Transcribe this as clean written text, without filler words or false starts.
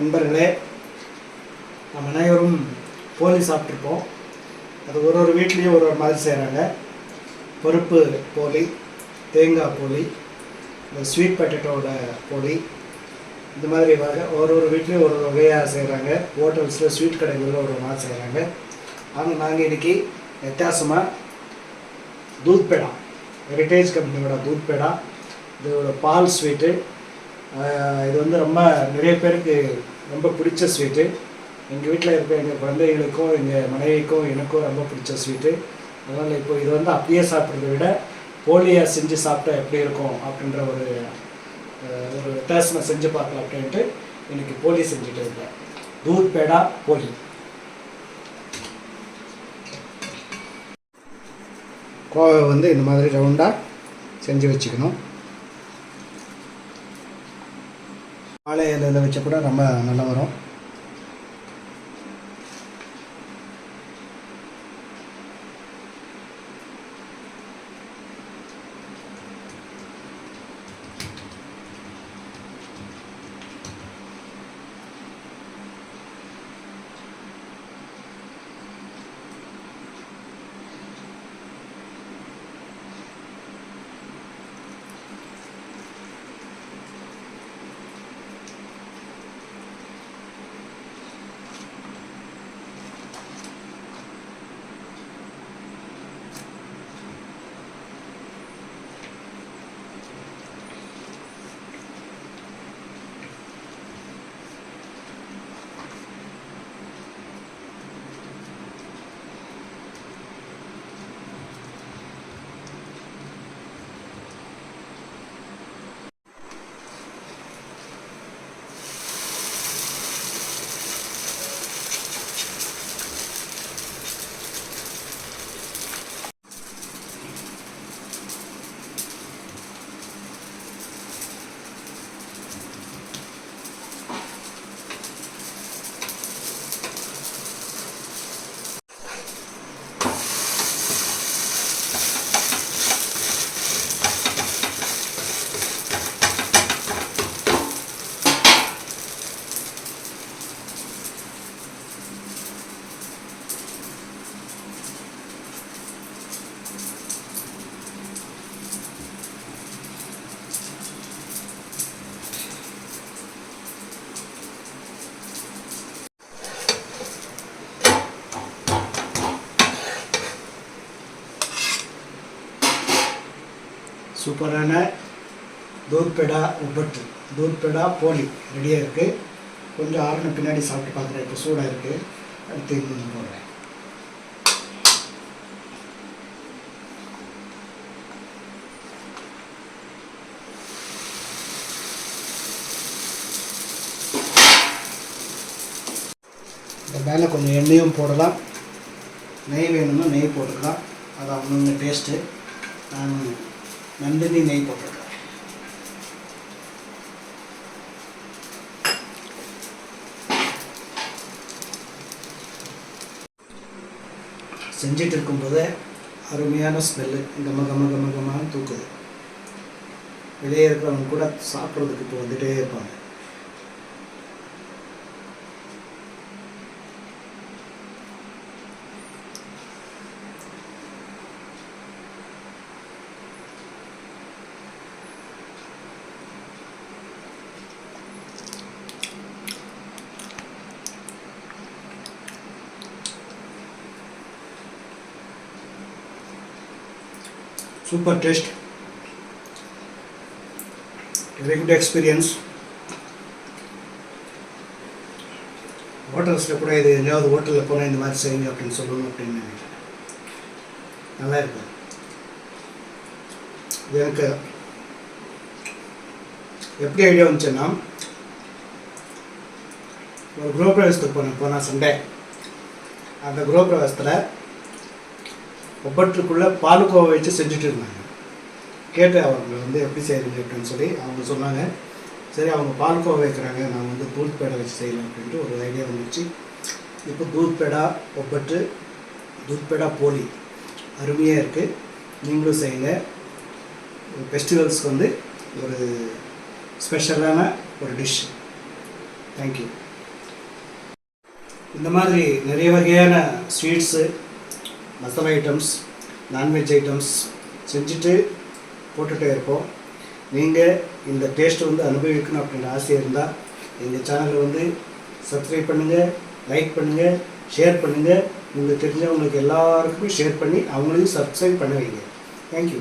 நண்பர்களே, நம்ம அனைவரும் போலி சாப்பிட்ருப்போம். அது ஒரு வீட்லேயும் ஒரு மாதிரி செய்கிறாங்க. பருப்பு போலி, தேங்காய் போலி, இந்த ஸ்வீட் பொட்டேட்டோட போலி, இந்த மாதிரி ஒரு வீட்லேயும் ஒரு வகையாக செய்கிறாங்க. ஹோட்டல்ஸில் ஸ்வீட் கடைகளில் ஒரு மாதிரி செய்கிறாங்க. ஆனால் நாங்கள் இன்றைக்கி வித்தியாசமாக தூத் பேடா, ஹெரிட்டேஜ் கம்பெனியோட தூத் பேடா, இதோட பால் ஸ்வீட்டு. இது ரொம்ப நிறைய பேருக்கு ரொம்ப பிடிச்ச ஸ்வீட்டு. எங்கள் வீட்டில் இருக்க எங்கள் குழந்தைகளுக்கும் எங்கள் மனைவிக்கும் எனக்கும் ரொம்ப பிடிச்ச ஸ்வீட்டு. அதனால் இப்போ இது அப்படியே சாப்பிட்றத விட போலியாக செஞ்சு சாப்பிட்டா எப்படி இருக்கும் அப்படின்ற ஒரு வித்தியாசமாக செஞ்சு பார்க்கலாம் அப்படின்ட்டு இன்றைக்கி போலி செஞ்சுட்டு இருக்கேன். தூத் பேடா போலி. கோவை இந்த மாதிரி ரவுண்டாக செஞ்சு வச்சுக்கணும். வாழை இலையில் வச்ச கூட ரொம்ப நல்லா வரும். சூப்பரான தூத் பேடா உப்பட்டு, தூத் பேடா போலி ரெடியாக இருக்குது. கொஞ்சம் ஆறுன பின்னாடி சாப்பிட்டு பார்க்குறேன். இப்போ சூடாக இருக்குது. அடுத்து இன்னும் போடுறேன். இந்த மேலே கொஞ்சம் எண்ணெயும் போடலாம். நெய் வேணும்னா நெய் போட்டுக்கலாம். அது அவங்கவுங்க டேஸ்ட்டு. நான் நந்தினி நெய் போட்டிருக்கேன். செஞ்சிட்டு இருக்கும்போது அருமையான ஸ்மெல்லு கம தூக்குது. வெளியே இருக்கிறவங்க கூட சாப்பிட்றதுக்கு இப்போ வந்துகிட்டே இருப்பாங்க. Super taste, very good experience. ஹோட்டல்ஸில் கூட இது எங்கேயாவது ஹோட்டலில் போனால் இந்த மாதிரி செய்யுங்க அப்படின்னு சொல்லணும் அப்படின்னு நினைக்கிறேன். நல்லா இருக்கு. இது எனக்கு எப்படி ஐடியா வந்துச்சுன்னா, ஒரு குருப்பிரவேசத்துக்கு போனால் சண்டே, அந்த குருப்பிரவேசத்தில் ஒப்பற்றுக்குள்ளே பாலுக்கோவை வச்சு செஞ்சுட்டு இருந்தாங்க. கேட்டு அவங்க எப்படி செய்கிறீங்க அப்படின்னு சொல்லி அவங்க சொன்னாங்க. சரி, அவங்க பால்கோவா வைக்கிறாங்க, நான் தூத் பேடா வச்சு செய்யலாம் அப்படின்ட்டு ஒரு ஐடியா வந்துச்சு. இப்போ தூத் பேடா ஒப்பற்று, தூத் பேடா போலி அருமையாக இருக்குது. நீங்களும் செய்யுங்க. ஃபெஸ்டிவல்ஸ்க்கு ஒரு ஸ்பெஷலான ஒரு டிஷ். தேங்க்யூ. இந்த மாதிரி நிறைய வகையான sweets, masala items, non veg items செஞ்சுட்டு போட்டுகிட்டே இருப்போம். நீங்கள் இந்த டேஸ்ட்டு வந்து அனுபவிக்கணும் அப்படின்ற ஆசை இருந்தால் எங்கள் சேனலை வந்து சப்ஸ்கிரைப் பண்ணுங்கள், லைக் பண்ணுங்கள், ஷேர் பண்ணுங்கள். உங்களுக்கு தெரிஞ்சவங்களுக்கு எல்லாருக்குமே ஷேர் பண்ணி அவங்களையும் சப்ஸ்கிரைப் பண்ண வைங்க. தேங்க்யூ.